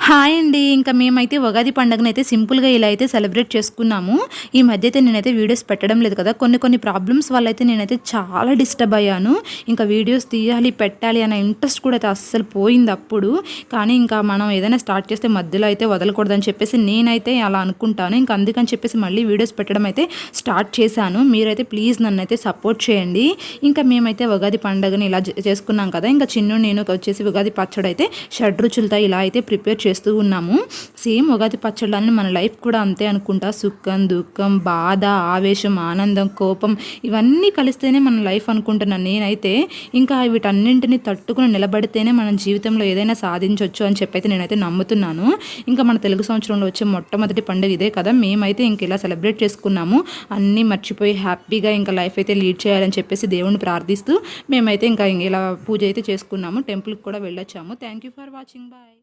Hi అండి. ఇంకా మేమైతే ఉగాది పండుగనైతే సింపుల్‌గా ఇలా అయితే సెలబ్రేట్ చేసుకున్నాము. ఈ మధ్య అయితే నేనైతే వీడియోస్ పెట్టడం లేదు కదా! కొన్ని ప్రాబ్లమ్స్ వల్ల అయితే నేనైతే చాలా డిస్టర్బ్ అయ్యాను. ఇంకా వీడియోస్ తీయాలి, పెట్టాలి అనే ఇంట్రెస్ట్ కూడా అయితే అస్సలు పోయింది అప్పుడు. కానీ ఇంకా మనం ఏదైనా స్టార్ట్ చేస్తే మధ్యలో అయితే వదలకూడదని చెప్పేసి నేనైతే అలా అనుకుంటాను. ఇంకా అందుకని చెప్పేసి మళ్ళీ వీడియోస్ పెట్టడం అయితే స్టార్ట్ చేశాను. మీరైతే ప్లీజ్ నన్నైతే సపోర్ట్ చేయండి. ఇంకా మేమైతే ఉగాది పండుగని ఇలా చేసుకున్నాం కదా! ఇంకా చిన్ను నేను వచ్చేసి ఉగాది పచ్చడి అయితే షడ్రుచులతో ఇలా అయితే ప్రిపేర్ చేస్తూ ఉన్నాము. సేమ్ ఉగాది పచ్చళ్ళని మన లైఫ్ కూడా అంతే అనుకుంటా. సుఖం, దుఃఖం, బాధ, ఆవేశం, ఆనందం, కోపం ఇవన్నీ కలిస్తేనే మన లైఫ్ అనుకుంటున్నాను నేనైతే. ఇంకా వీటన్నింటిని తట్టుకుని నిలబడితేనే మన జీవితంలో ఏదైనా సాధించవచ్చు అని చెప్పైతే నేనైతే నమ్ముతున్నాను. ఇంకా మన తెలుగు సంవత్సరంలో వచ్చే మొట్టమొదటి పండుగ ఇదే కదా! మేమైతే ఇంక ఇలా సెలబ్రేట్ చేసుకున్నాము. అన్నీ మర్చిపోయి హ్యాపీగా ఇంకా లైఫ్ అయితే లీడ్ చేయాలని చెప్పేసి దేవుణ్ణి ప్రార్థిస్తూ మేమైతే ఇంకా ఇలా పూజ అయితే చేసుకున్నాము. టెంపుల్కి కూడా వెళ్ళొచ్చాము. Thank you for watching. Bye.